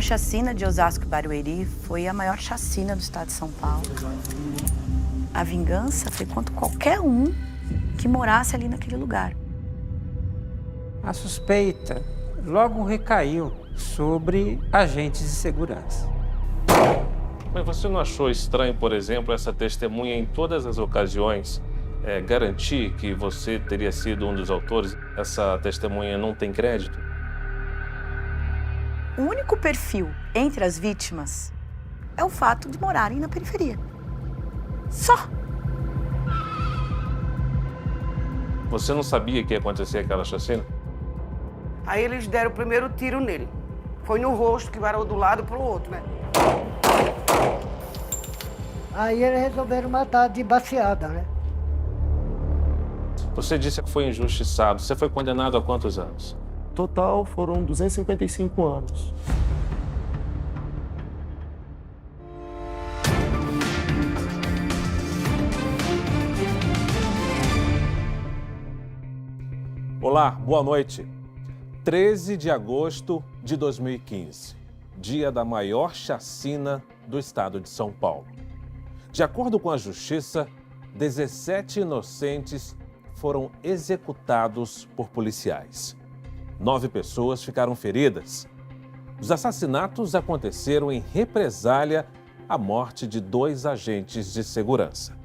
A chacina de Osasco e Barueri foi a maior chacina do estado de São Paulo. A vingança foi contra qualquer um que morasse ali naquele lugar. A suspeita logo recaiu sobre agentes de segurança. Mas você não achou estranho, por exemplo, essa testemunha em todas as ocasiões garantir que você teria sido um dos autores? Essa testemunha não tem crédito? O único perfil entre as vítimas é o fato de morarem na periferia. Só. Você não sabia que ia acontecer aquela chacina? Aí eles deram o primeiro tiro nele. Foi no rosto, que varou do lado pro outro, né? Aí eles resolveram matar de baseada, né? Você disse que foi injustiçado. Você foi condenado a quantos anos? Total foram 255 anos. Olá, boa noite. 13 de agosto de 2015, dia da maior chacina do estado de São Paulo. De acordo com a Justiça, 17 inocentes foram executados por policiais. 9 pessoas ficaram feridas. Os assassinatos aconteceram em represália à morte de 2 agentes de segurança.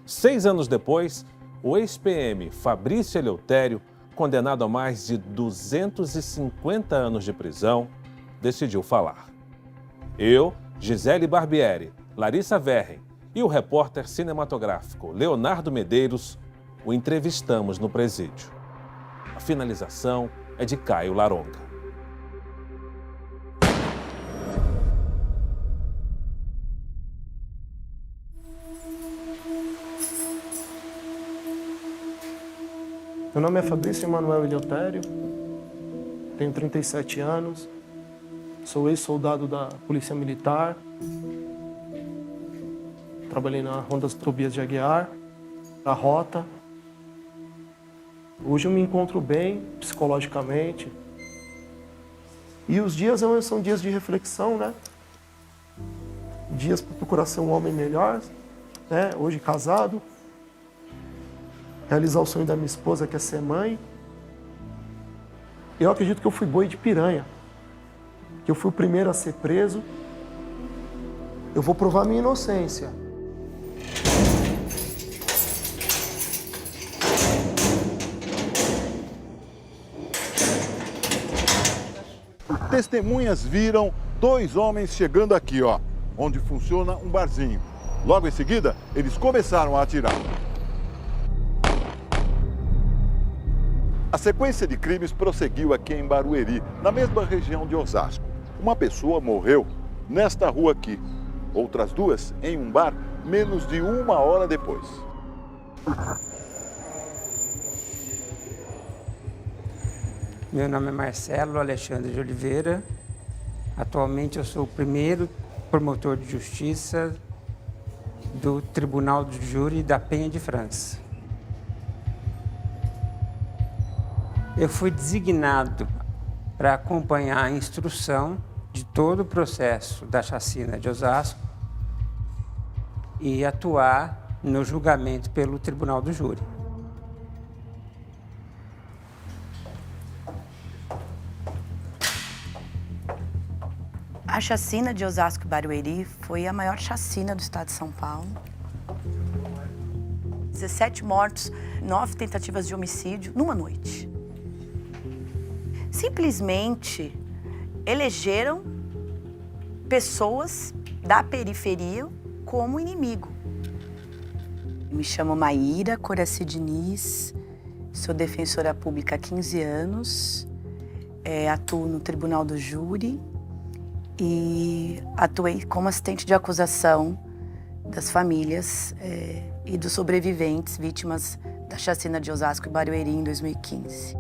6 anos depois, o ex-PM Fabrício Eleutério, condenado a mais de 250 anos de prisão, decidiu falar. Eu, Gisele Barbieri, Larissa Verren e o repórter cinematográfico Leonardo Medeiros o entrevistamos no presídio. A finalização é de Caio Laronga. Meu nome é Fabrício Emanuel Eleutério, tenho 37 anos, sou ex-soldado da Polícia Militar, trabalhei na Ronda das Tobias de Aguiar, na Rota. Hoje eu me encontro bem psicologicamente e os dias são dias de reflexão, né? Dias para procurar ser um homem melhor, né? Hoje casado. Realizar o sonho da minha esposa, que é ser mãe. Eu acredito que eu fui boi de piranha, que eu fui o primeiro a ser preso. Eu vou provar minha inocência. Testemunhas viram 2 homens chegando aqui, ó, onde funciona um barzinho. Logo em seguida, eles começaram a atirar. A sequência de crimes prosseguiu aqui em Barueri, na mesma região de Osasco. Uma pessoa morreu nesta rua aqui. Outras 2 em um bar, menos de 1 hora depois. Meu nome é Marcelo Alexandre de Oliveira. Atualmente eu sou o primeiro promotor de justiça do Tribunal do Júri da Penha de França. Eu fui designado para acompanhar a instrução de todo o processo da chacina de Osasco e atuar no julgamento pelo Tribunal do Júri. A chacina de Osasco e Barueri foi a maior chacina do estado de São Paulo. 17 mortos, 9 tentativas de homicídio numa noite. Simplesmente elegeram pessoas da periferia como inimigo. Me chamo Maíra Coraci Diniz, sou defensora pública há 15 anos, atuo no Tribunal do Júri e atuei como assistente de acusação das famílias e dos sobreviventes vítimas da chacina de Osasco e Barueri em 2015.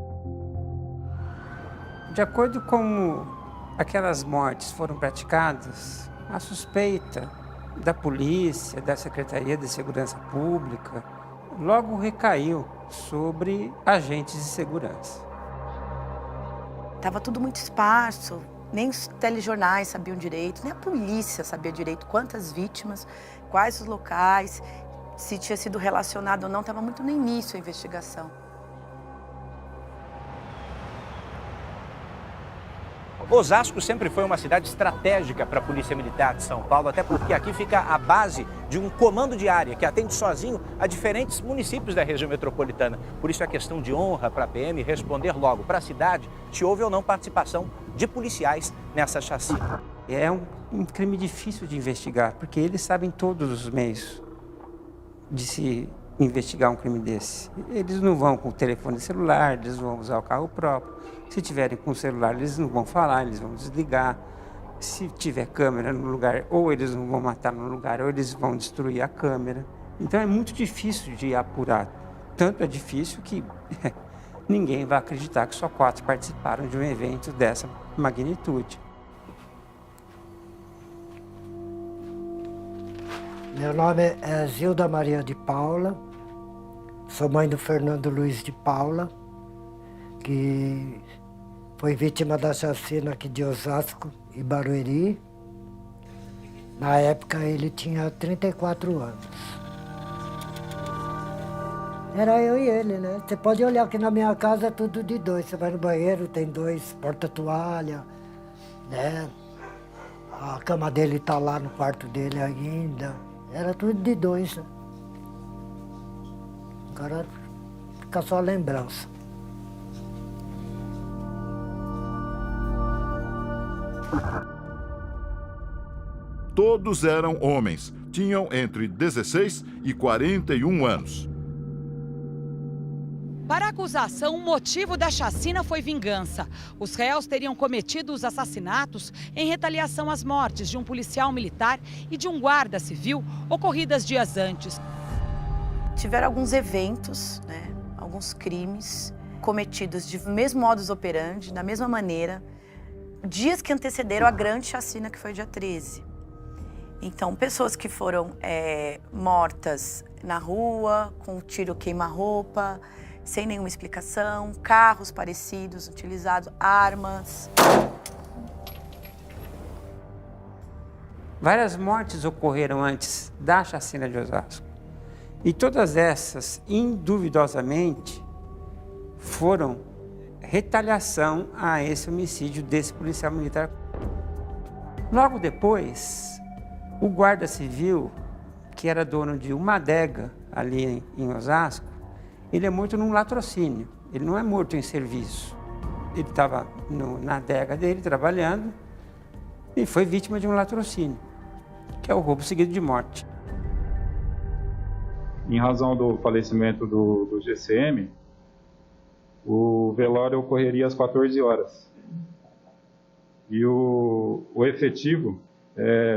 De acordo com como aquelas mortes foram praticadas, a suspeita da polícia, da Secretaria de Segurança Pública, logo recaiu sobre agentes de segurança. Estava tudo muito esparso, Nem os telejornais sabiam direito, nem a polícia sabia direito quantas vítimas, quais os locais, se tinha sido relacionado ou não, estava muito no início a investigação. Osasco sempre foi uma cidade estratégica para a Polícia Militar de São Paulo, até porque aqui fica a base de um comando de área que atende sozinho a diferentes municípios da região metropolitana. Por isso é questão de honra para a PM responder logo para a cidade se houve ou não participação de policiais nessa chacina. É um crime difícil de investigar, porque eles sabem todos os meios de se investigar um crime desse. Eles não vão com o telefone celular, eles vão usar o carro próprio. Se tiverem com o celular, eles não vão falar, eles vão desligar. Se tiver câmera no lugar, ou eles não vão matar no lugar, ou eles vão destruir a câmera. Então é muito difícil de apurar. Tanto é difícil que ninguém vai acreditar que só 4 participaram de um evento dessa magnitude. Meu nome é Zilda Maria de Paula, sou mãe do Fernando Luiz de Paula, que foi vítima da chacina aqui de Osasco e Barueri. Na época ele tinha 34 anos. Era eu e ele, né? Você pode olhar que na minha casa é tudo de 2. Você vai no banheiro, tem 2 porta-toalha, né? A cama dele tá lá no quarto dele ainda. Era tudo de 2. Né? Agora fica só a lembrança. Todos eram homens, tinham entre 16 e 41 anos. Para a acusação, o motivo da chacina foi vingança. Os réus teriam cometido os assassinatos em retaliação às mortes de um policial militar e de um guarda civil ocorridas dias antes. Tiveram alguns eventos, né, alguns crimes cometidos de mesmo modus operandi, da mesma maneira, dias que antecederam a grande chacina que foi dia 13. Então, pessoas que foram mortas na rua, com um tiro queima-roupa, sem nenhuma explicação, carros parecidos utilizados, armas. Várias mortes ocorreram antes da chacina de Osasco. E todas essas, induvidosamente, foram retaliação a esse homicídio desse policial militar. Logo depois, o guarda civil, que era dono de uma adega ali em Osasco, ele é morto num latrocínio. Ele não é morto em serviço. Ele estava na adega dele trabalhando e foi vítima de um latrocínio, que é o roubo seguido de morte. Em razão do falecimento do GCM, o velório ocorreria às 14 horas. E o efetivo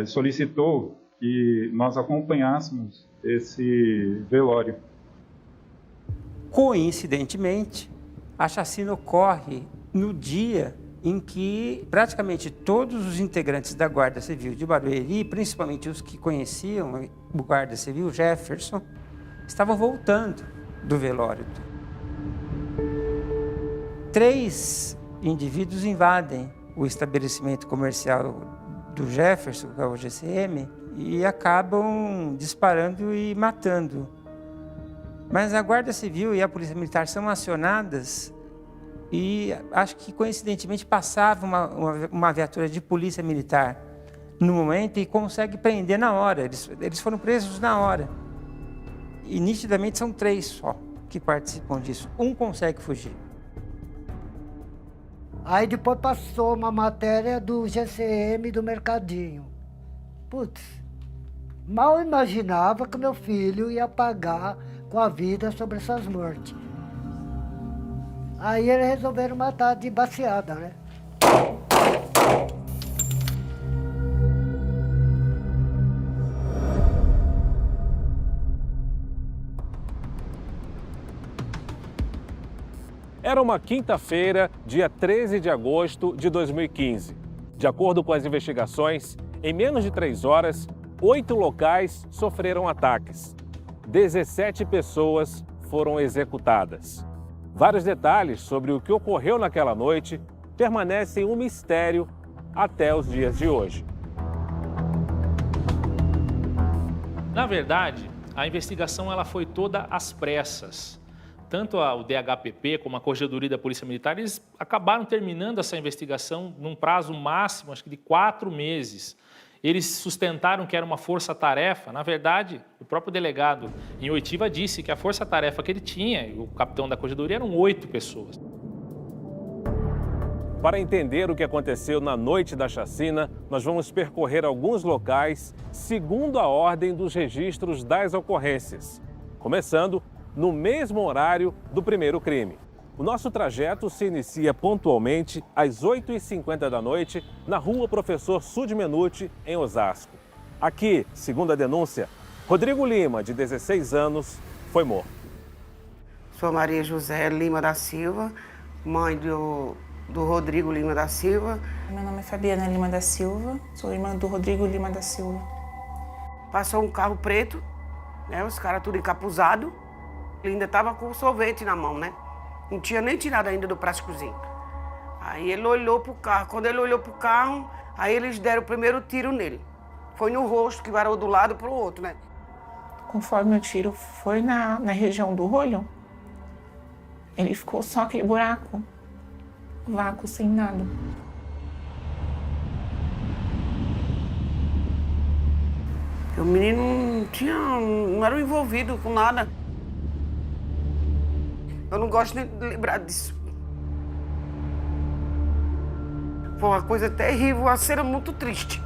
solicitou que nós acompanhássemos esse velório. Coincidentemente, a chacina ocorre no dia em que praticamente todos os integrantes da Guarda Civil de Barueri, principalmente os que conheciam o Guarda Civil, Jefferson, estavam voltando do velório. 3 indivíduos invadem o estabelecimento comercial do Jefferson, que é o GCM, e acabam disparando e matando. Mas a Guarda Civil e a Polícia Militar são acionadas e acho que coincidentemente passava uma viatura de Polícia Militar no momento e consegue prender na hora. Eles foram presos na hora. E nitidamente são 3 só que participam disso. Um consegue fugir. Aí depois passou uma matéria do GCM do Mercadinho. Putz, mal imaginava que meu filho ia pagar com a vida sobre essas mortes. Aí eles resolveram matar de baseada, né? Era uma quinta-feira, dia 13 de agosto de 2015. De acordo com as investigações, em menos de 3 horas, 8 locais sofreram ataques. 17 pessoas foram executadas. Vários detalhes sobre o que ocorreu naquela noite permanecem um mistério até os dias de hoje. Na verdade, a investigação ela foi toda às pressas. Tanto o DHPP como a Corregedoria da Polícia Militar, eles acabaram terminando essa investigação num prazo máximo, acho que de 4 meses. Eles sustentaram que era uma força-tarefa. Na verdade, o próprio delegado em oitiva disse que a força-tarefa que ele tinha, o capitão da Corregedoria, eram 8 pessoas. Para entender o que aconteceu na noite da chacina, nós vamos percorrer alguns locais segundo a ordem dos registros das ocorrências, começando no mesmo horário do primeiro crime. O nosso trajeto se inicia pontualmente às 8h50 da noite na rua Professor Sud Menuti, em Osasco. Aqui, segundo a denúncia, Rodrigo Lima, de 16 anos, foi morto. Sou Maria José Lima da Silva, mãe do Rodrigo Lima da Silva. Meu nome é Fabiana Lima da Silva, sou irmã do Rodrigo Lima da Silva. Passou um carro preto, né, os caras tudo encapuzado. Ele ainda estava com o sorvete na mão, né? Não tinha nem tirado ainda do plásticozinho. Aí ele olhou pro carro. Quando ele olhou pro carro, aí eles deram o primeiro tiro nele. Foi no rosto, que varou do lado pro outro, né? Conforme o tiro foi na região do olho, ele ficou só aquele buraco, vácuo, sem nada. O menino não era envolvido com nada. Eu não gosto nem de lembrar disso. Foi uma coisa terrível, uma cena muito triste.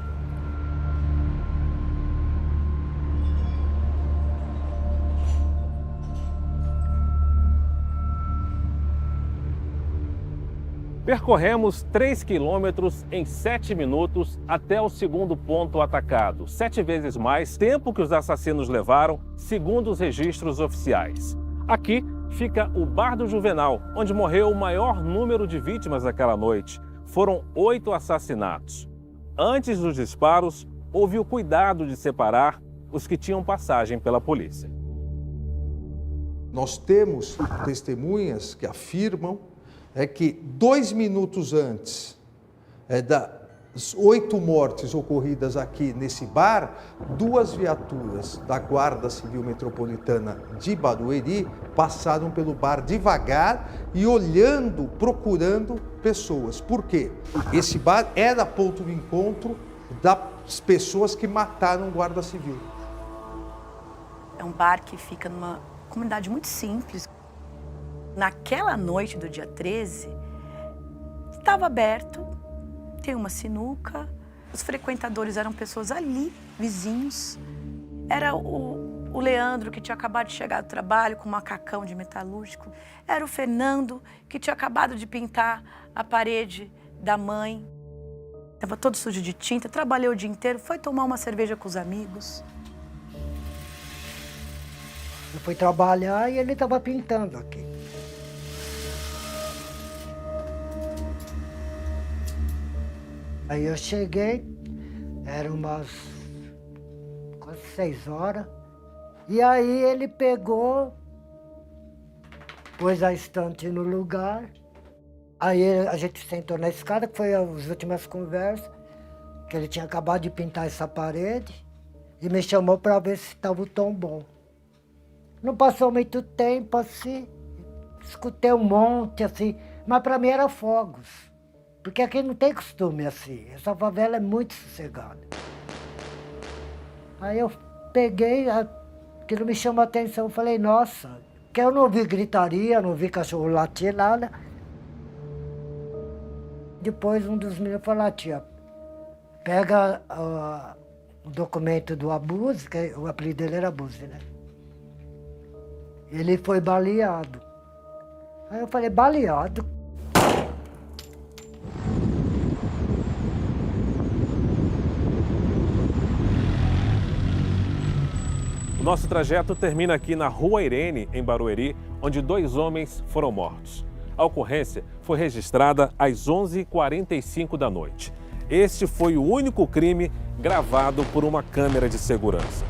Percorremos 3 quilômetros em 7 minutos até o segundo ponto atacado, 7 vezes mais tempo que os assassinos levaram, segundo os registros oficiais. Aqui fica o Bar do Juvenal, onde morreu o maior número de vítimas daquela noite. Foram 8 assassinatos. Antes dos disparos, houve o cuidado de separar os que tinham passagem pela polícia. Nós temos testemunhas que afirmam que 2 minutos antes das 8 mortes ocorridas aqui nesse bar, 2 viaturas da Guarda Civil Metropolitana de Barueri passaram pelo bar devagar e olhando, procurando pessoas. Por quê? Esse bar era ponto de encontro das pessoas que mataram o Guarda Civil. É um bar que fica numa comunidade muito simples. Naquela noite do dia 13, estava aberto, tem uma sinuca, os frequentadores eram pessoas ali, vizinhos. Era o Leandro, que tinha acabado de chegar do trabalho com um macacão de metalúrgico. Era o Fernando, que tinha acabado de pintar a parede da mãe. Estava todo sujo de tinta, trabalhou o dia inteiro, foi tomar uma cerveja com os amigos. Eu fui trabalhar e ele estava pintando aqui. Aí eu cheguei, eram umas quase 6 horas, e aí ele pegou, pôs a estante no lugar, aí a gente sentou na escada, que foi as últimas conversas, que ele tinha acabado de pintar essa parede, e me chamou para ver se estava o tom bom. Não passou muito tempo assim, escutei um monte assim, mas para mim era fogos. Porque aqui não tem costume assim, essa favela é muito sossegada. Aí eu peguei, aquilo me chamou a atenção, falei, nossa, que eu não ouvi gritaria, não ouvi cachorro latir, nada. Depois um dos meninos falou, tia, pega o documento do Abuse, que o apelido dele era Abuse, né? Ele foi baleado. Aí eu falei, baleado? Nosso trajeto termina aqui na Rua Irene, em Barueri, onde 2 homens foram mortos. A ocorrência foi registrada às 11h45 da noite. Este foi o único crime gravado por uma câmera de segurança.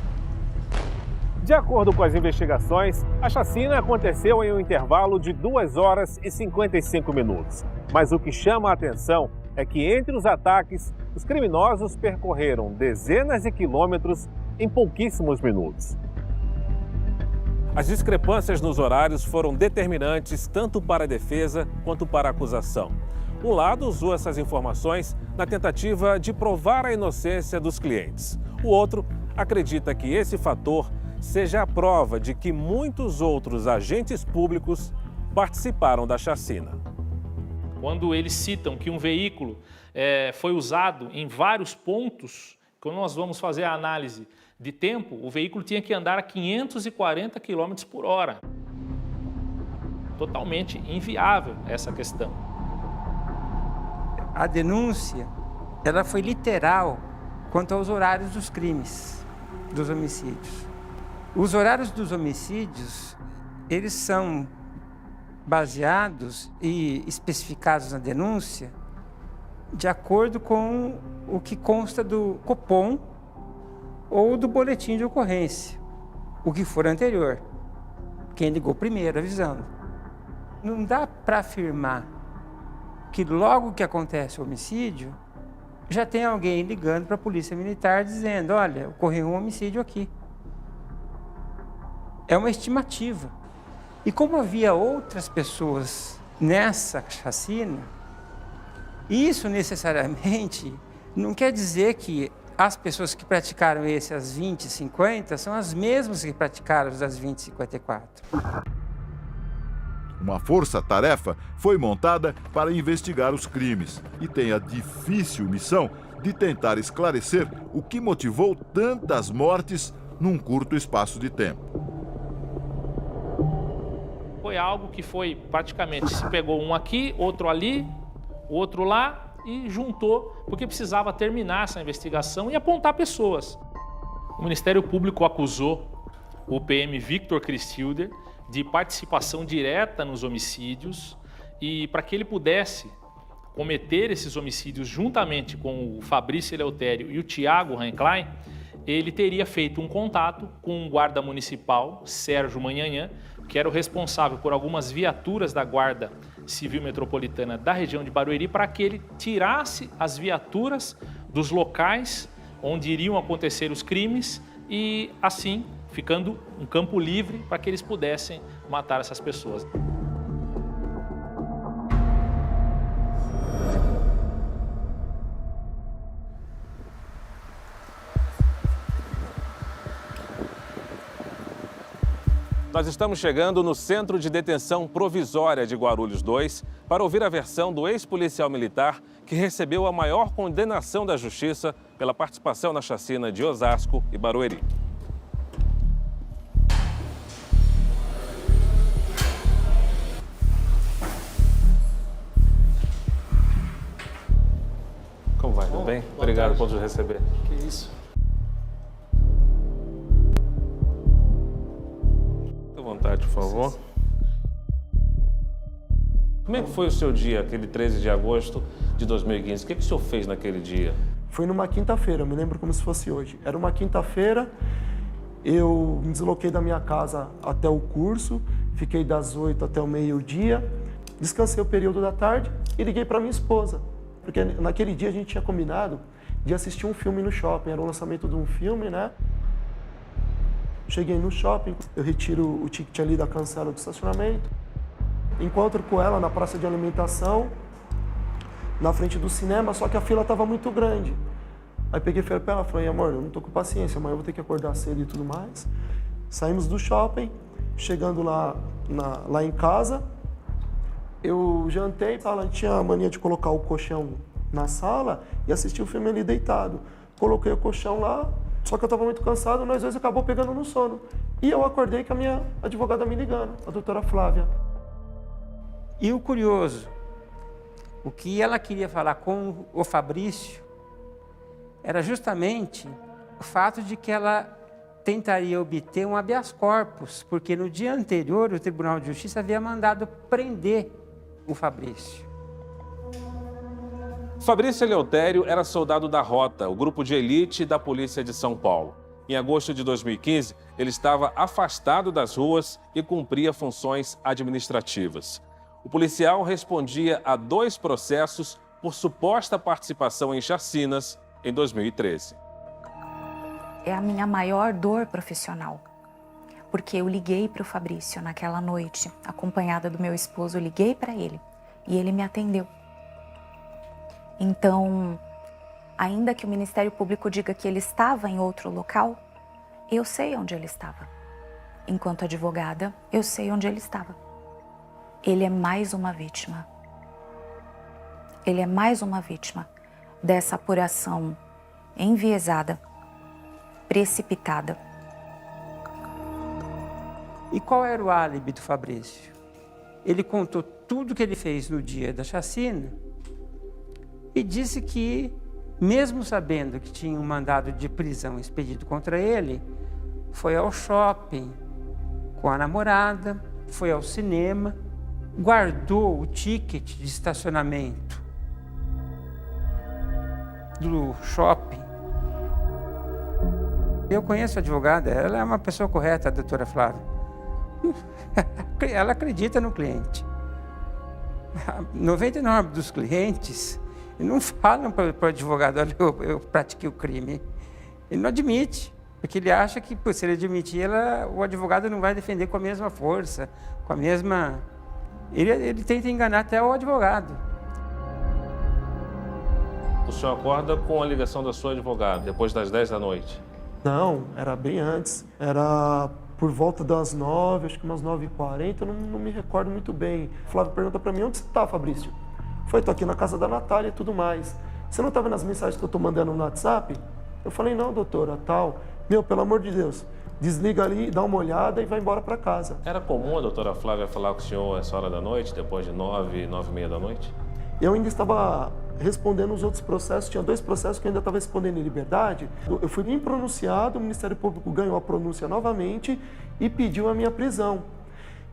De acordo com as investigações, a chacina aconteceu em um intervalo de 2 horas e 55 minutos. Mas o que chama a atenção é que entre os ataques, os criminosos percorreram dezenas de quilômetros em pouquíssimos minutos. As discrepâncias nos horários foram determinantes tanto para a defesa quanto para a acusação. Um lado usou essas informações na tentativa de provar a inocência dos clientes. O outro acredita que esse fator seja a prova de que muitos outros agentes públicos participaram da chacina. Quando eles citam que um veículo foi usado em vários pontos, quando nós vamos fazer a análise de tempo, o veículo tinha que andar a 540 km por hora. Totalmente inviável essa questão. A denúncia, ela foi literal quanto aos horários dos crimes, dos homicídios. Os horários dos homicídios, eles são baseados e especificados na denúncia de acordo com o que consta do Copom ou do boletim de ocorrência, o que for anterior, quem ligou primeiro avisando. Não dá para afirmar que logo que acontece o homicídio, já tem alguém ligando para a polícia militar dizendo, olha, ocorreu um homicídio aqui. É uma estimativa. E como havia outras pessoas nessa chacina, isso necessariamente não quer dizer que as pessoas que praticaram esse às 20h50 são as mesmas que praticaram os às 20h54. Uma força-tarefa foi montada para investigar os crimes e tem a difícil missão de tentar esclarecer o que motivou tantas mortes num curto espaço de tempo. Foi algo que foi praticamente, se pegou um aqui, outro ali, outro lá e juntou, porque precisava terminar essa investigação e apontar pessoas. O Ministério Público acusou o PM Victor Cristilder de participação direta nos homicídios e para que ele pudesse cometer esses homicídios juntamente com o Fabrício Eleutério e o Tiago Ranklein, ele teria feito um contato com um guarda municipal, Sérgio Manhanhã, que era o responsável por algumas viaturas da Guarda Civil Metropolitana da região de Barueri, para que ele tirasse as viaturas dos locais onde iriam acontecer os crimes e, assim, ficando um campo livre para que eles pudessem matar essas pessoas. Nós estamos chegando no Centro de Detenção Provisória de Guarulhos 2 para ouvir a versão do ex-policial militar que recebeu a maior condenação da Justiça pela participação na chacina de Osasco e Barueri. Como vai? Tudo bem? Obrigado por nos receber. Que isso. Fique à vontade, por favor. Como é que foi o seu dia, aquele 13 de agosto de 2015? O que o senhor fez naquele dia? Foi numa quinta-feira, eu me lembro como se fosse hoje. Era uma quinta-feira, eu me desloquei da minha casa até o curso, fiquei das 8 até o meio-dia, descansei o período da tarde e liguei para minha esposa. Porque naquele dia a gente tinha combinado de assistir um filme no shopping, era o lançamento de um filme, né? Cheguei no shopping, eu retiro o ticket ali da cancela do estacionamento, encontro com ela na praça de alimentação, na frente do cinema, só que a fila estava muito grande. Aí peguei e falei para ela, falei, amor, eu não tô com paciência, amanhã eu vou ter que acordar cedo e tudo mais. Saímos do shopping, chegando lá em casa, eu jantei, ela tinha a mania de colocar o colchão na sala e assistir o filme ali deitado. Coloquei o colchão lá, só que eu estava muito cansado, nós dois acabou pegando no sono. E eu acordei com a minha advogada me ligando, a doutora Flávia. E o curioso, o que ela queria falar com o Fabrício era justamente o fato de que ela tentaria obter um habeas corpus, porque no dia anterior o Tribunal de Justiça havia mandado prender o Fabrício. Fabrício Eleutério era soldado da Rota, o grupo de elite da Polícia de São Paulo. Em agosto de 2015, ele estava afastado das ruas e cumpria funções administrativas. O policial respondia a 2 processos por suposta participação em chacinas em 2013. É a minha maior dor profissional, porque eu liguei para o Fabrício naquela noite, acompanhada do meu esposo, eu liguei para ele e ele me atendeu. Então, ainda que o Ministério Público diga que ele estava em outro local, eu sei onde ele estava. Enquanto advogada, eu sei onde ele estava. Ele é mais uma vítima. Ele é mais uma vítima dessa apuração enviesada, precipitada. E qual era o álibi do Fabrício? Ele contou tudo que ele fez no dia da chacina e disse que, mesmo sabendo que tinha um mandado de prisão expedido contra ele, foi ao shopping com a namorada, foi ao cinema, guardou o ticket de estacionamento do shopping. Eu conheço a advogada, ela é uma pessoa correta, a doutora Flávia. Ela acredita no cliente. 99% dos clientes não falam para o advogado, olha, eu pratiquei o crime. Ele não admite, porque ele acha que, se ele admitir, o advogado não vai defender com a mesma força, com a mesma... Ele tenta enganar até o advogado. O senhor acorda com a ligação da sua advogada, depois das 10 da noite? Não, era bem antes. Era por volta das 9, acho que umas 9h40, eu não me recordo muito bem. O Flávio pergunta para mim, onde você está, Fabrício? Foi, tô aqui na casa da Natália e tudo mais. Você não tá vendo as mensagens que eu tô mandando no WhatsApp? Eu falei, não, doutora, tal. Meu, pelo amor de Deus, desliga ali, dá uma olhada e vai embora para casa. Era comum a doutora Flávia falar com o senhor essa hora da noite, depois de 9, 9h30 da noite? Eu ainda estava respondendo os outros processos, tinha 2 processos que eu ainda estava respondendo em liberdade. Eu fui bem pronunciado, o Ministério Público ganhou a pronúncia novamente e pediu a minha prisão.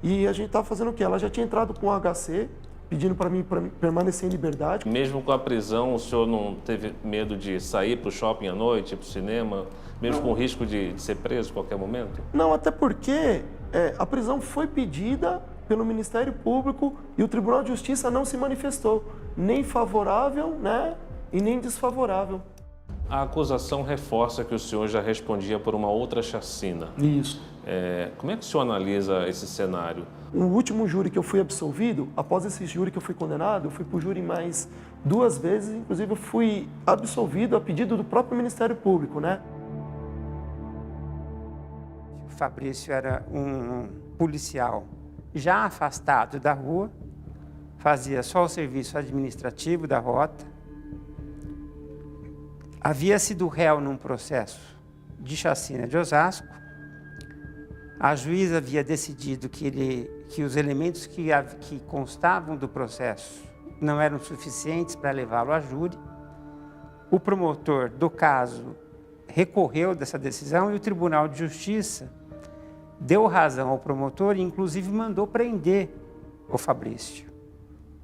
E a gente estava fazendo o quê? Ela já tinha entrado com o HC, pedindo para mim permanecer em liberdade. Mesmo com a prisão, o senhor não teve medo de sair para o shopping à noite, para o cinema, mesmo com o risco de ser preso a qualquer momento? Não, até porque a prisão foi pedida pelo Ministério Público e o Tribunal de Justiça não se manifestou, nem favorável, né, e nem desfavorável. A acusação reforça que o senhor já respondia por uma outra chacina. Isso. Como é que o senhor analisa esse cenário? O último júri que eu fui absolvido, após esse júri que eu fui condenado, eu fui para o júri mais 2 vezes, inclusive eu fui absolvido a pedido do próprio Ministério Público, né? O Fabrício era um policial já afastado da rua, fazia só o serviço administrativo da rota, havia sido réu num processo de chacina de Osasco, a juíza havia decidido que os elementos que constavam do processo não eram suficientes para levá-lo a júri, o promotor do caso recorreu dessa decisão e o Tribunal de Justiça deu razão ao promotor e, inclusive, mandou prender o Fabrício.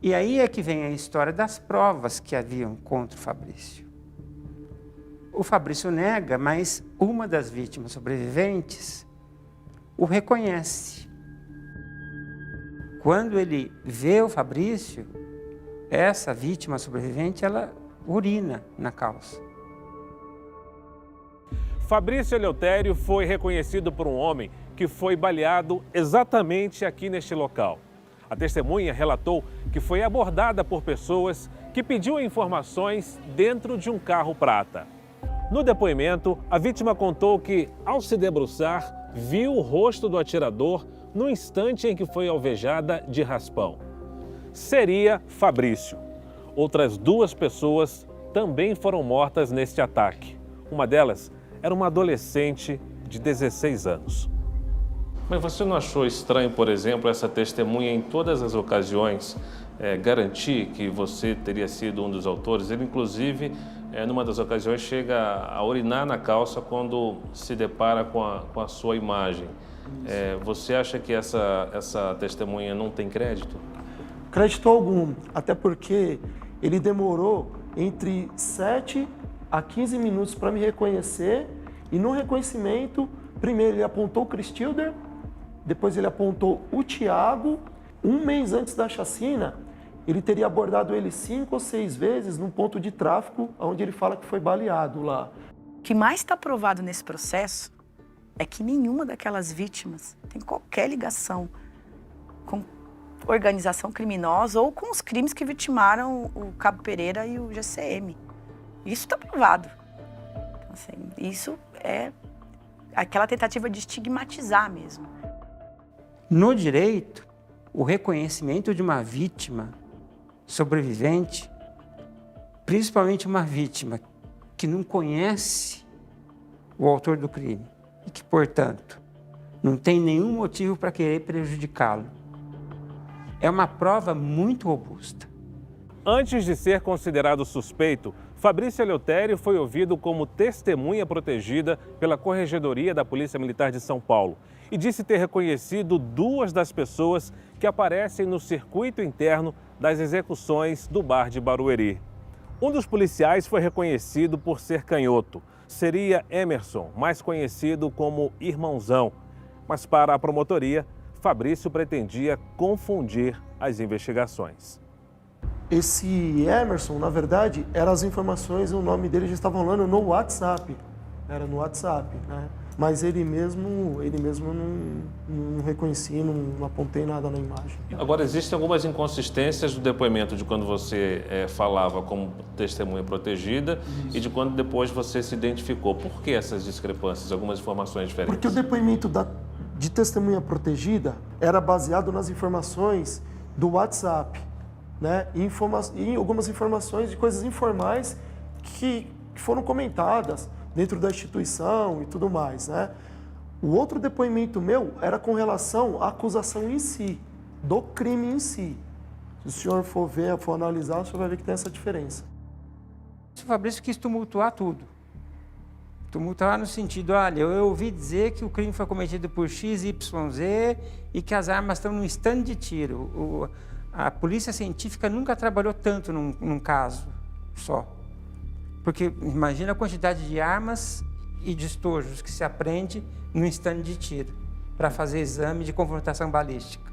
E aí é que vem a história das provas que haviam contra o Fabrício. O Fabrício nega, mas uma das vítimas sobreviventes o reconhece. Quando ele vê o Fabrício, essa vítima sobrevivente, ela urina na calça. Fabrício Eleutério foi reconhecido por um homem que foi baleado exatamente aqui neste local. A testemunha relatou que foi abordada por pessoas que pediam informações dentro de um carro prata. No depoimento, a vítima contou que, ao se debruçar, viu o rosto do atirador no instante em que foi alvejada de raspão. Seria Fabrício. Outras 2 pessoas também foram mortas neste ataque. Uma delas era uma adolescente de 16 anos. Mas você não achou estranho, por exemplo, essa testemunha em todas as ocasiões garantir que você teria sido um dos autores? Ele, inclusive, numa das ocasiões, chega a urinar na calça quando se depara com a sua imagem. Você acha que essa testemunha não tem crédito? Crédito algum, até porque ele demorou entre 7 a 15 minutos para me reconhecer e no reconhecimento, primeiro ele apontou o Cristilder, depois ele apontou o Tiago. 1 mês antes da chacina, ele teria abordado ele 5 ou 6 vezes num ponto de tráfico onde ele fala que foi baleado lá. O que mais está provado nesse processo é que nenhuma daquelas vítimas tem qualquer ligação com organização criminosa ou com os crimes que vitimaram o Cabo Pereira e o GCM. Isso está provado. Então, assim, isso é aquela tentativa de estigmatizar mesmo. No direito, o reconhecimento de uma vítima sobrevivente, principalmente uma vítima que não conhece o autor do crime e que, portanto, não tem nenhum motivo para querer prejudicá-lo, é uma prova muito robusta. Antes de ser considerado suspeito, Fabrício Eleutério foi ouvido como testemunha protegida pela Corregedoria da Polícia Militar de São Paulo e disse ter reconhecido 2 das pessoas que aparecem no circuito interno das execuções do bar de Barueri. Um dos policiais foi reconhecido por ser canhoto. Seria Emerson, mais conhecido como Irmãozão. Mas para a promotoria, Fabrício pretendia confundir as investigações. Esse Emerson, na verdade, eram as informações, o nome dele já estava rolando no WhatsApp. Era no WhatsApp, né? Mas ele mesmo não reconheci, não apontei nada na imagem. Agora, existem algumas inconsistências do depoimento de quando você falava como testemunha protegida e de quando depois você se identificou. Por que essas discrepâncias, algumas informações diferentes? Porque o depoimento de testemunha protegida era baseado nas informações do WhatsApp, né? E algumas informações de coisas informais que foram comentadas dentro da instituição e tudo mais, né? O outro depoimento meu era com relação à acusação em si, do crime em si. Se o senhor for ver, for analisar, o senhor vai ver que tem essa diferença. O Fabrício quis tumultuar tudo. Tumultuar no sentido, olha, eu ouvi dizer que o crime foi cometido por X, Y, Z e que as armas estão num stand de tiro. A polícia científica nunca trabalhou tanto num caso só. Porque imagina a quantidade de armas e de estojos que se aprende num stand de tiro para fazer exame de confrontação balística.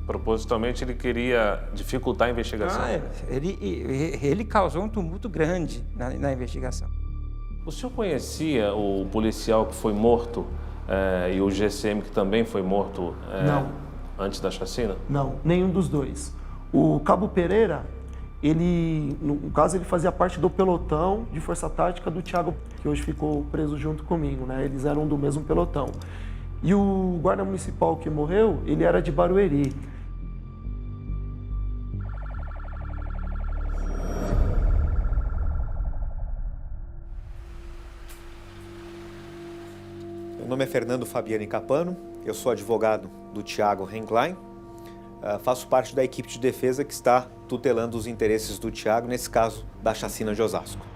Propositalmente ele queria dificultar a investigação? Ele causou um tumulto grande na investigação. O senhor conhecia o policial que foi morto e o GCM que também foi morto antes da chacina? Não, nenhum dos dois. O Cabo Pereira, no caso, ele fazia parte do pelotão de força tática do Thiago, que hoje ficou preso junto comigo, né? Eles eram do mesmo pelotão. E o guarda municipal que morreu, ele era de Barueri. Meu nome é Fernando Fabiani Capano, eu sou advogado do Thiago Henglein. Faço parte da equipe de defesa que está tutelando os interesses do Thiago, nesse caso da chacina de Osasco.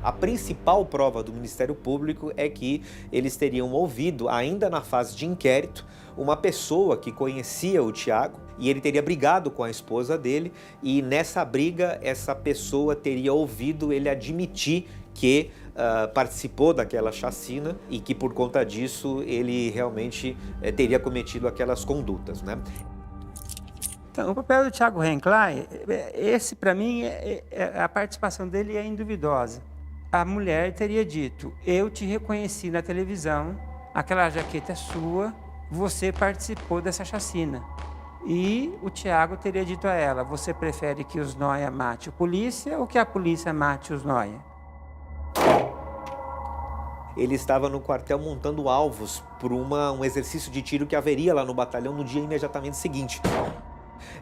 A principal prova do Ministério Público é que eles teriam ouvido, ainda na fase de inquérito, uma pessoa que conhecia o Thiago e ele teria brigado com a esposa dele e nessa briga essa pessoa teria ouvido ele admitir que participou daquela chacina e que por conta disso ele realmente teria cometido aquelas condutas, né? Então, o papel do Thiago Henglein, esse para mim, a participação dele é induvidosa. A mulher teria dito, eu te reconheci na televisão, aquela jaqueta é sua, você participou dessa chacina. E o Thiago teria dito a ela, você prefere que os Noia mate a polícia ou que a polícia mate os Noia? Ele estava no quartel montando alvos por um exercício de tiro que haveria lá no batalhão no dia imediatamente seguinte.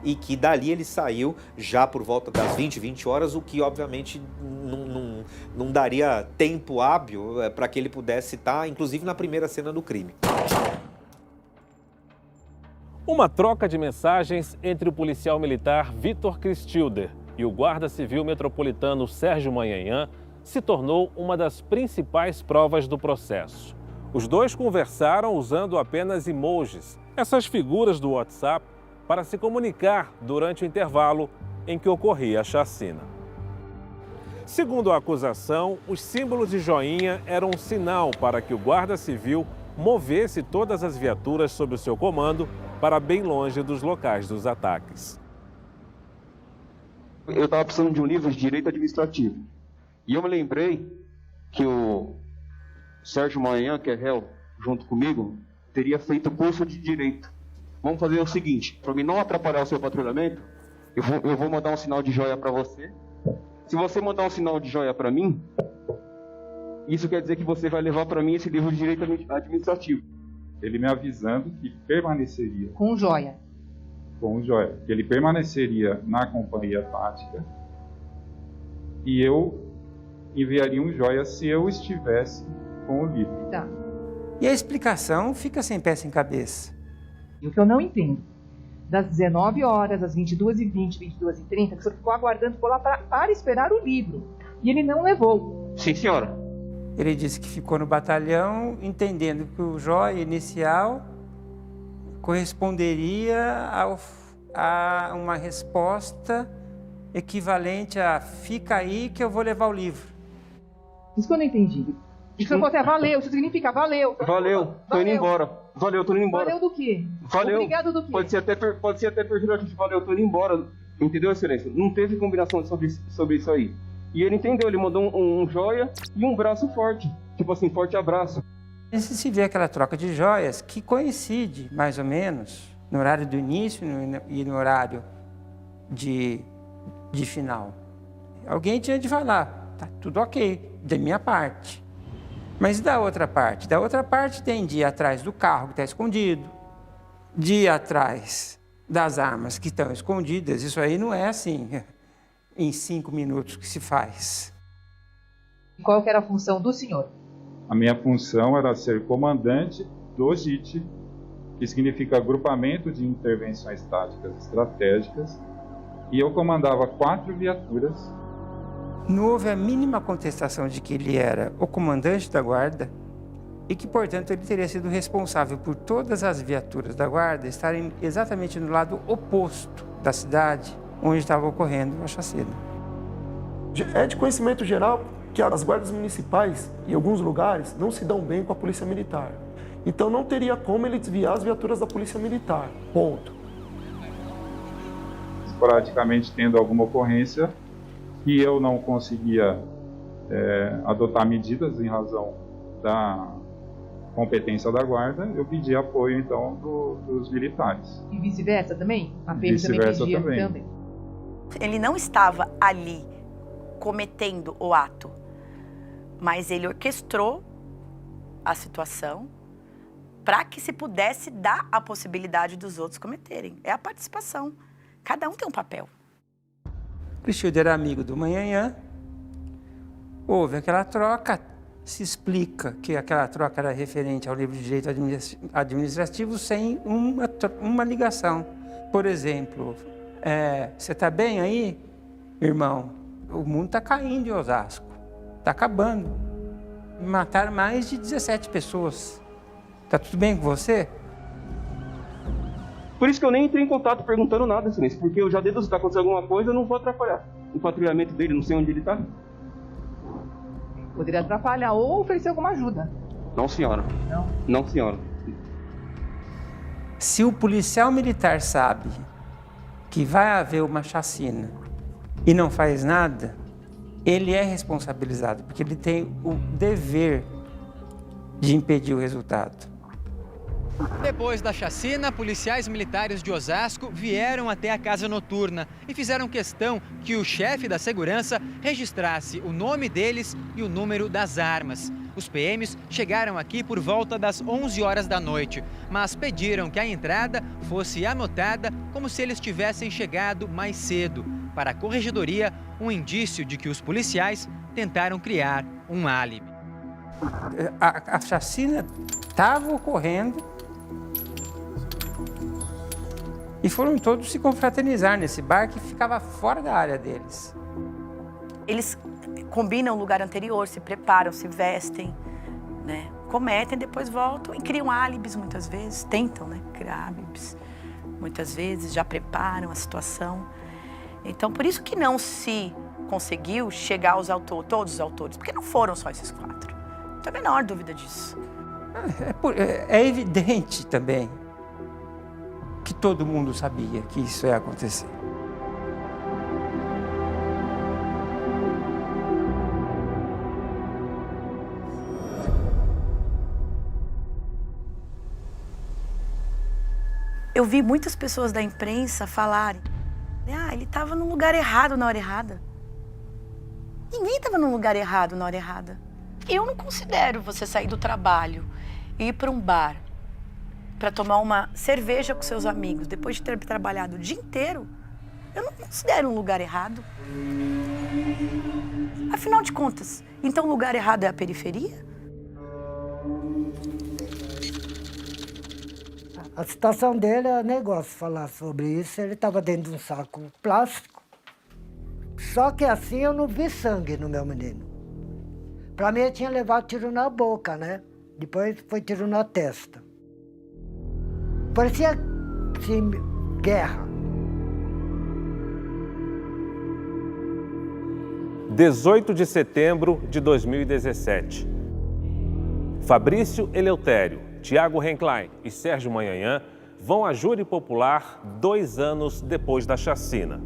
E que dali ele saiu já por volta das 20 horas, o que obviamente não daria tempo hábil para que ele pudesse estar, inclusive, na primeira cena do crime. Uma troca de mensagens entre o policial militar Vitor Cristilder e o guarda civil metropolitano Sérgio Manhanhã se tornou uma das principais provas do processo. Os dois conversaram usando apenas emojis, essas figuras do WhatsApp, para se comunicar durante o intervalo em que ocorria a chacina. Segundo a acusação, os símbolos de joinha eram um sinal para que o guarda civil movesse todas as viaturas sob o seu comando para bem longe dos locais dos ataques. eu estava precisando de um livro de direito administrativo. E eu me lembrei que o Sérgio Manhã, que é réu, junto comigo, teria feito curso de direito. Vamos fazer o seguinte, para mim não atrapalhar o seu patrulhamento, eu vou mandar um sinal de joia para você. Se você mandar um sinal de joia para mim, isso quer dizer que você vai levar para mim esse livro de direito administrativo. Ele me avisando que permaneceria. Com joia. Com joia. Que ele permaneceria na companhia tática e eu enviaria um joia se eu estivesse com o livro. Tá. E a explicação fica sem pé sem cabeça. E o que eu não entendo, das 19 horas às 22h20, 22h30, que o senhor ficou aguardando, ficou lá para esperar o livro. E ele não levou. Sim, senhora. Ele disse que ficou no batalhão, entendendo que o joia inicial corresponderia a uma resposta equivalente a fica aí que eu vou levar o livro. Isso que eu não entendi. O senhor falou assim, valeu, isso significa valeu. Valeu, tô indo embora. Valeu, tô indo embora. Valeu do quê? Valeu. Obrigado do quê? Pode ser até pejorativo. Valeu, tô indo embora. Entendeu, excelência? Não teve combinação sobre isso aí. E ele entendeu, ele mandou um joia e um braço forte. Tipo assim, forte abraço. Se vê aquela troca de joias que coincide, mais ou menos, no horário do início e no horário de final. Alguém tinha de falar, tá tudo ok, da minha parte. Mas e da outra parte? Da outra parte tem de ir atrás do carro que está escondido, de ir atrás das armas que estão escondidas. Isso aí não é assim, em 5 minutos que se faz. Qual que era a função do senhor? A minha função era ser comandante do JIT, que significa Agrupamento de Intervenções Táticas Estratégicas, e eu comandava 4 viaturas. Não houve a mínima contestação de que ele era o comandante da guarda e que, portanto, ele teria sido responsável por todas as viaturas da guarda estarem exatamente no lado oposto da cidade onde estava ocorrendo a chacina. É de conhecimento geral que as guardas municipais, em alguns lugares, não se dão bem com a polícia militar. Então não teria como ele desviar as viaturas da polícia militar. Ponto. Esporadicamente tendo alguma ocorrência que eu não conseguia adotar medidas em razão da competência da guarda, eu pedi apoio, então, dos militares. E vice-versa também? A PM também pedia também? Ele não estava ali cometendo o ato, mas ele orquestrou a situação para que se pudesse dar a possibilidade dos outros cometerem. É a participação. Cada um tem um papel. Cristiano era amigo do Manhã, houve aquela troca, se explica que aquela troca era referente ao livro de direito administrativo sem uma ligação. Por exemplo, você está bem aí, irmão? O mundo está caindo em Osasco, está acabando. Mataram mais de 17 pessoas. Está tudo bem com você? Por isso que eu nem entrei em contato perguntando nada, excelência, porque eu já deduzo que está acontecendo alguma coisa, eu não vou atrapalhar o patrulhamento dele, não sei onde ele está. Poderia atrapalhar ou oferecer alguma ajuda. Não, senhora. Não? Não, senhora. Se o policial militar sabe que vai haver uma chacina e não faz nada, ele é responsabilizado, porque ele tem o dever de impedir o resultado. Depois da chacina, policiais militares de Osasco vieram até a casa noturna e fizeram questão que o chefe da segurança registrasse o nome deles e o número das armas. Os PMs chegaram aqui por volta das 11 horas da noite, mas pediram que a entrada fosse anotada como se eles tivessem chegado mais cedo. Para a corregedoria, um indício de que os policiais tentaram criar um álibi. A chacina estava ocorrendo e foram todos se confraternizar nesse bar que ficava fora da área deles. Eles combinam o lugar anterior, se preparam, se vestem, né? Cometem, depois voltam e criam álibis muitas vezes, tentam, né, criar álibis. Muitas vezes já preparam a situação. Então, por isso que não se conseguiu chegar aos autores, todos os autores, porque não foram só esses 4. Não tem a menor dúvida disso. É evidente também que todo mundo sabia que isso ia acontecer. Eu vi muitas pessoas da imprensa falarem, ele estava no lugar errado na hora errada. Ninguém estava no lugar errado na hora errada. Eu não considero você sair do trabalho e ir para um bar para tomar uma cerveja com seus amigos depois de ter trabalhado o dia inteiro. Eu não considero um lugar errado. Afinal de contas, então o lugar errado é a periferia? A situação dele é negócio falar sobre isso. Ele estava dentro de um saco plástico. Só que assim eu não vi sangue no meu menino. Para mim ele tinha levado tiro na boca, né? Depois foi tiro na testa. Parecia, assim, guerra. 18 de setembro de 2017. Fabrício Eleutério, Tiago Renclain e Sérgio Manhanhã vão à júri popular 2 anos depois da chacina.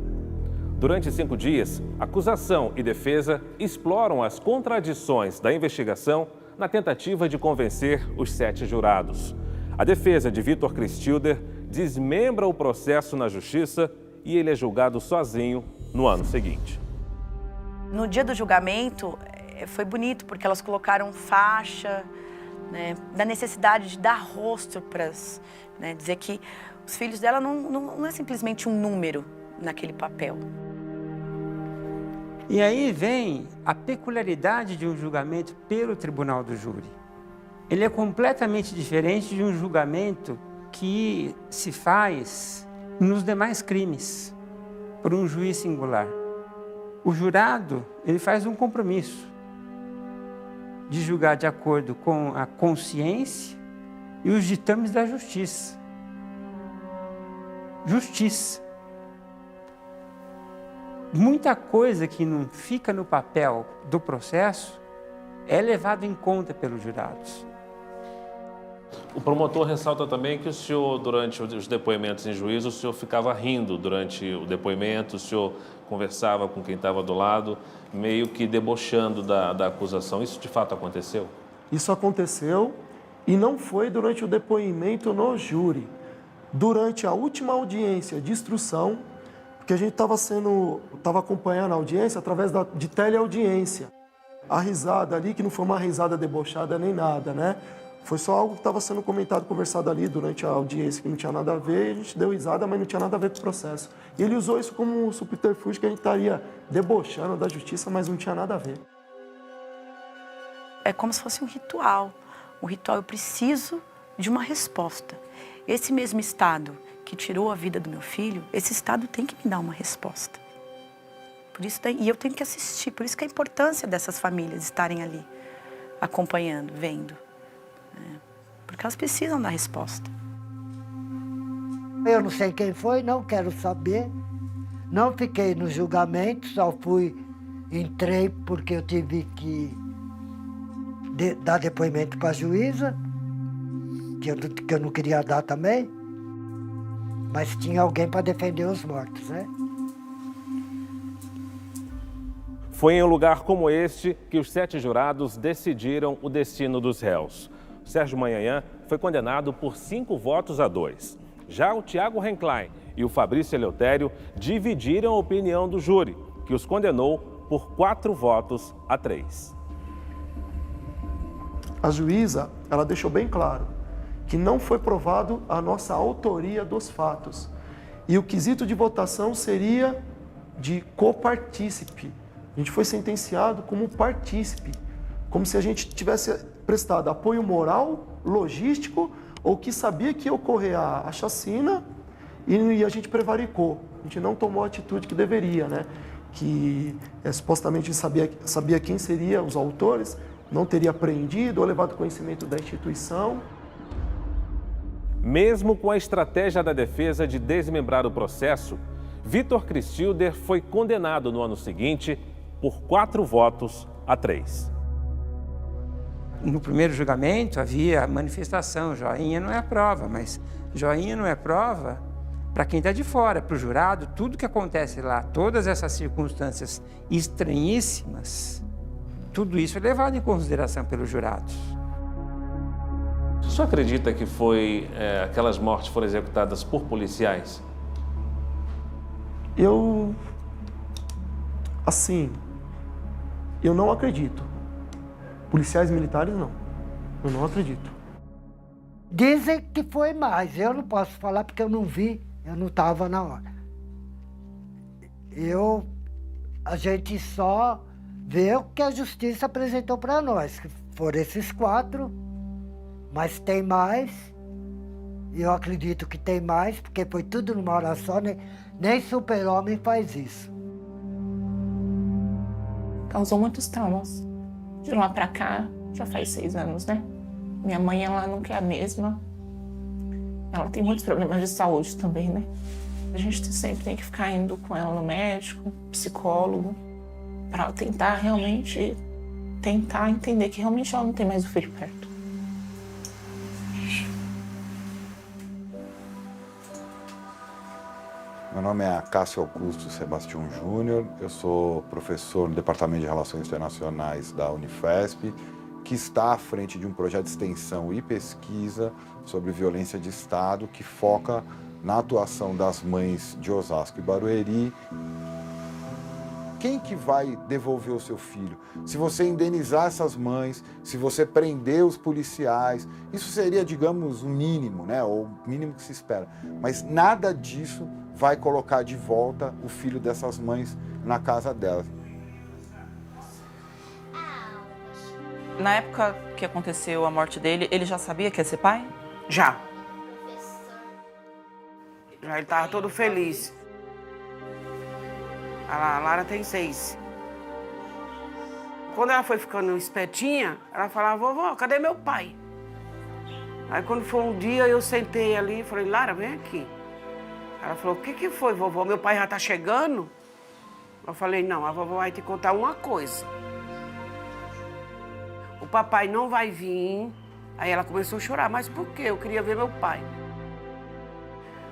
Durante 5 dias, acusação e defesa exploram as contradições da investigação na tentativa de convencer os 7 jurados. A defesa de Vitor Cristilder desmembra o processo na justiça e ele é julgado sozinho no ano seguinte. No dia do julgamento, foi bonito, porque elas colocaram faixa, né, da necessidade de dar rosto para dizer que os filhos dela não é simplesmente um número naquele papel. E aí vem a peculiaridade de um julgamento pelo tribunal do júri. Ele é completamente diferente de um julgamento que se faz nos demais crimes, por um juiz singular. O jurado, ele faz um compromisso de julgar de acordo com a consciência e os ditames da justiça. Justiça. Muita coisa que não fica no papel do processo é levado em conta pelos jurados. O promotor ressalta também que o senhor, durante os depoimentos em juízo, o senhor ficava rindo durante o depoimento, o senhor conversava com quem estava do lado, meio que debochando da acusação. Isso de fato aconteceu? Isso aconteceu e não foi durante o depoimento no júri. Durante a última audiência de instrução, porque a gente estava acompanhando a audiência através de teleaudiência. A risada ali, que não foi uma risada debochada nem nada, né? Foi só algo que estava sendo comentado, conversado ali durante a audiência, que não tinha nada a ver, e a gente deu risada, mas não tinha nada a ver com o processo. E ele usou isso como um subterfúgio que a gente estaria debochando da justiça, mas não tinha nada a ver. É como se fosse um ritual. Um ritual, eu preciso de uma resposta. Esse mesmo Estado que tirou a vida do meu filho, esse Estado tem que me dar uma resposta. Por isso, e eu tenho que assistir, por isso que a importância dessas famílias estarem ali, acompanhando, vendo. Porque elas precisam da resposta. Eu não sei quem foi, não quero saber. Não fiquei no julgamento, só entrei porque eu tive que dar depoimento para a juíza, que eu não queria dar também, mas tinha alguém para defender os mortos, né? Foi em um lugar como este que os 7 jurados decidiram o destino dos réus. Sérgio Manhanhã foi condenado por 5 votos a 2. Já o Tiago Renclain e o Fabrício Eleutério dividiram a opinião do júri, que os condenou por 4 votos a 3. A juíza, ela deixou bem claro que não foi provado a nossa autoria dos fatos. E o quesito de votação seria de copartícipe. A gente foi sentenciado como partícipe, como se a gente tivesse prestado apoio moral, logístico, ou que sabia que ia ocorrer a chacina e a gente prevaricou. A gente não tomou a atitude que deveria, né? Que supostamente sabia quem seriam os autores, não teria apreendido ou levado conhecimento da instituição. Mesmo com a estratégia da defesa de desmembrar o processo, Vitor Cristilder foi condenado no ano seguinte por 4 votos a 3. No primeiro julgamento havia manifestação, joinha não é prova, mas joinha não é prova para quem está de fora, para o jurado, tudo que acontece lá, todas essas circunstâncias estranhíssimas, tudo isso é levado em consideração pelos jurados. O senhor acredita que aquelas mortes foram executadas por policiais? Eu não acredito. Policiais militares, não. Eu não acredito. Dizem que foi mais. Eu não posso falar porque eu não vi, eu não estava na hora. A gente só vê o que a justiça apresentou para nós, que foram esses 4, mas tem mais. Eu acredito que tem mais, porque foi tudo numa hora só, nem super-homem faz isso. Causou muitos traumas. De lá pra cá, já faz 6 anos, né? Minha mãe, ela não quer a mesma. Ela tem muitos problemas de saúde também, né? A gente sempre tem que ficar indo com ela no médico, psicólogo, para tentar entender que realmente ela não tem mais o filho perto. Meu nome é Cássio Augusto Sebastião Júnior, eu sou professor no Departamento de Relações Internacionais da Unifesp, que está à frente de um projeto de extensão e pesquisa sobre violência de Estado que foca na atuação das mães de Osasco e Barueri. Quem que vai devolver o seu filho? Se você indenizar essas mães, se você prender os policiais, isso seria, digamos, o mínimo, né? Ou o mínimo que se espera. Mas nada disso vai colocar de volta o filho dessas mães na casa delas. Na época que aconteceu a morte dele, ele já sabia que ia ser pai? Já. Já ele tava todo feliz. A Lara tem 6. Quando ela foi ficando espertinha, ela falava, vovó, cadê meu pai? Aí quando foi um dia, eu sentei ali e falei, Lara, vem aqui. Ela falou, o que foi, vovó? Meu pai já tá chegando? Eu falei, não, a vovó vai te contar uma coisa. O papai não vai vir. Aí ela começou a chorar, mas por quê? Eu queria ver meu pai.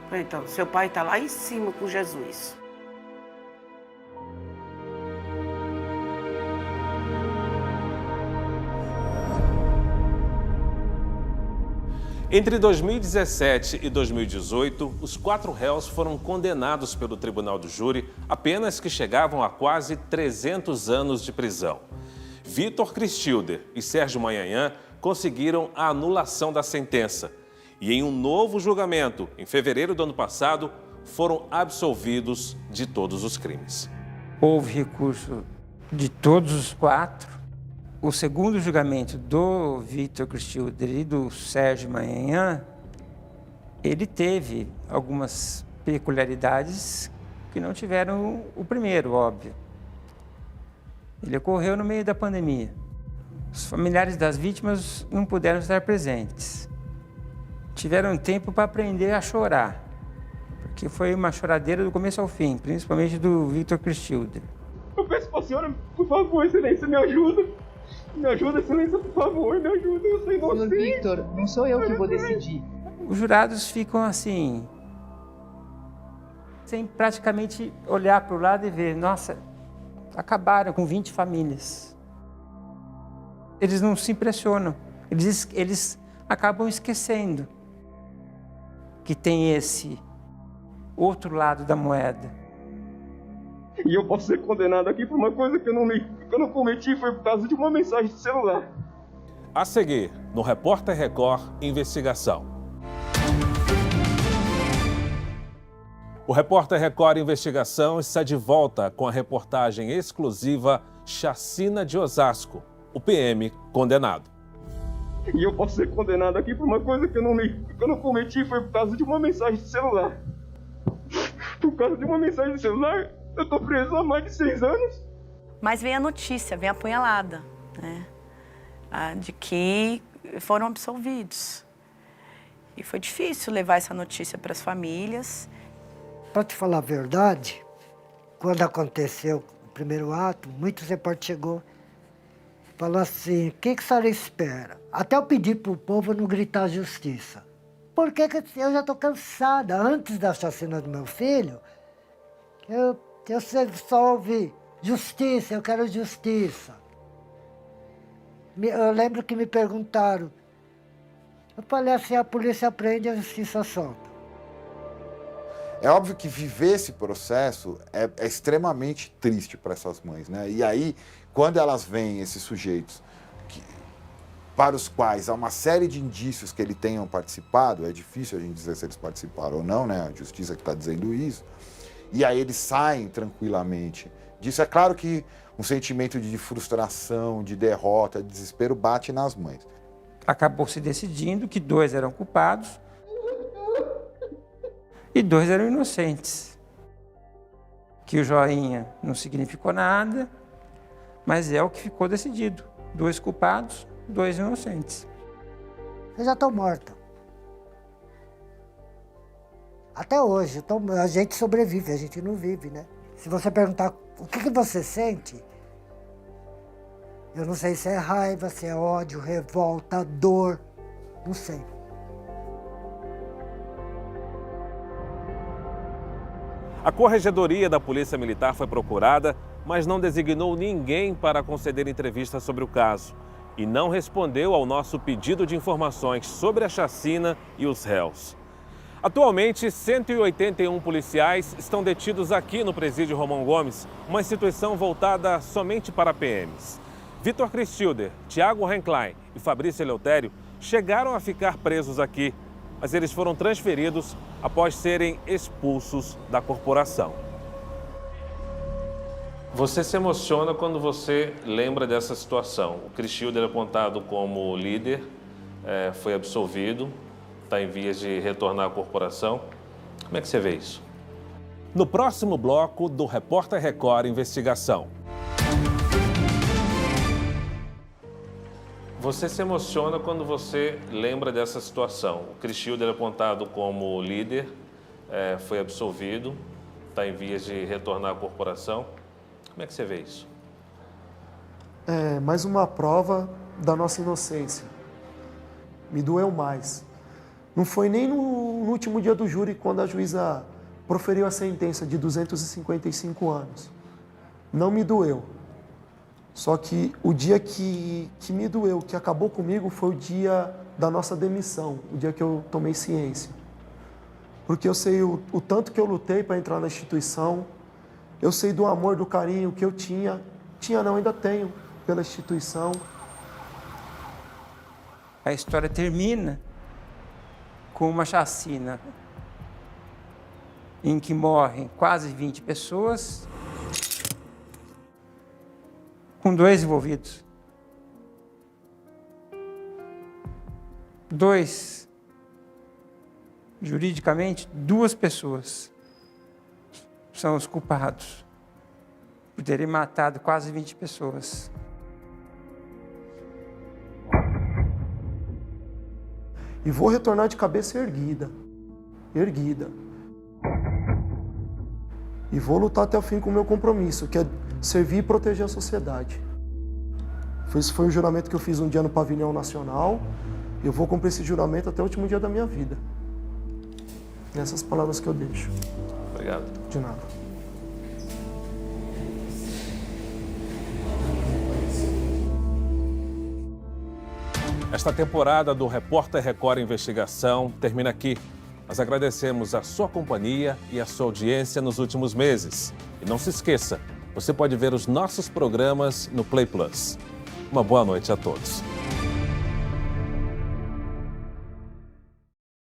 Eu falei, então, seu pai tá lá em cima com Jesus. Entre 2017 e 2018, os 4 réus foram condenados pelo Tribunal do Júri a penas que chegavam a quase 300 anos de prisão. Vitor Cristilder e Sérgio Manhanhã conseguiram a anulação da sentença e, em um novo julgamento, em fevereiro do ano passado, foram absolvidos de todos os crimes. Houve recurso de todos os 4. O segundo julgamento do Vitor Cristilder e do Sérgio Manhanhã, ele teve algumas peculiaridades que não tiveram o primeiro, óbvio. Ele ocorreu no meio da pandemia. Os familiares das vítimas não puderam estar presentes. Tiveram tempo para aprender a chorar, porque foi uma choradeira do começo ao fim, principalmente do Vitor Cristilder. Eu peço para a senhora, por favor, excelência, me ajuda. Me ajuda, excelência, por favor, me ajuda, eu sou inocente. Senhor Victor, não sou eu que vou decidir. Os jurados ficam assim, sem praticamente olhar para o lado e ver, nossa, acabaram com 20 famílias. Eles não se impressionam, eles acabam esquecendo que tem esse outro lado da moeda. E eu posso ser condenado aqui por uma coisa que eu não cometi, foi por causa de uma mensagem de celular. A seguir, no Repórter Record Investigação. O Repórter Record Investigação está de volta com a reportagem exclusiva Chacina de Osasco, o PM condenado. E eu posso ser condenado aqui por uma coisa que eu não cometi, foi por causa de uma mensagem de celular. Por causa de uma mensagem de celular, eu tô preso há mais de 6 anos. Mas vem a notícia, vem a punhalada, né? De que foram absolvidos. E foi difícil levar essa notícia para as famílias. Para te falar a verdade, quando aconteceu o primeiro ato, muitos repórteres chegou e falou assim, o que a senhora espera? Até eu pedi para o povo não gritar justiça. Porque eu já estou cansada. Antes da chacina do meu filho, eu só ouvi justiça, eu quero justiça. Eu lembro que me perguntaram, Eu falei assim, a polícia prende, a justiça solta. É óbvio que viver esse processo é extremamente triste para essas mães, né? E aí, quando elas veem esses sujeitos para os quais há uma série de indícios que eles tenham participado, é difícil a gente dizer se eles participaram ou não, né? A justiça que está dizendo isso. E aí eles saem tranquilamente disso. É claro que um sentimento de frustração, de derrota, de desespero bate nas mães. Acabou se decidindo que 2 eram culpados e 2 eram inocentes. Que o joinha não significou nada, mas é o que ficou decidido. 2 culpados, 2 inocentes. Eu já estou morta. Até hoje, a gente sobrevive, a gente não vive, né? Se você perguntar o que você sente, eu não sei se é raiva, se é ódio, revolta, dor, não sei. A Corregedoria da Polícia Militar foi procurada, mas não designou ninguém para conceder entrevista sobre o caso e não respondeu ao nosso pedido de informações sobre a chacina e os réus. Atualmente, 181 policiais estão detidos aqui no Presídio Romão Gomes, uma instituição voltada somente para PMs. Vitor Cristilder, Thiago Renklein e Fabrício Eleutério chegaram a ficar presos aqui, mas eles foram transferidos após serem expulsos da corporação. Você se emociona quando você lembra dessa situação. O Cristilder, apontado como líder, foi absolvido, está em vias de retornar à corporação. Como é que você vê isso? No próximo bloco do Repórter Record Investigação. Você se emociona quando você lembra dessa situação. O Cristilder, apontado como líder, foi absolvido, está em vias de retornar à corporação. Como é que você vê isso? É mais uma prova da nossa inocência. Me doeu mais. Não foi nem no último dia do júri, quando a juíza proferiu a sentença de 255 anos. Não me doeu. Só que o dia que me doeu, que acabou comigo, foi o dia da nossa demissão, o dia que eu tomei ciência. Porque eu sei o tanto que eu lutei para entrar na instituição, eu sei do amor, do carinho que eu ainda tenho pela instituição. A história termina com uma chacina em que morrem quase 20 pessoas, com 2 envolvidos. 2, juridicamente, 2 pessoas são os culpados por terem matado quase 20 pessoas. E vou retornar de cabeça erguida. Erguida. E vou lutar até o fim com o meu compromisso, que é servir e proteger a sociedade. Esse foi o juramento que eu fiz um dia no Pavilhão Nacional. E eu vou cumprir esse juramento até o último dia da minha vida. Essas palavras que eu deixo. Obrigado. De nada. Esta temporada do Repórter Record Investigação termina aqui. Nós agradecemos a sua companhia e a sua audiência nos últimos meses. E não se esqueça, você pode ver os nossos programas no Play Plus. Uma boa noite a todos.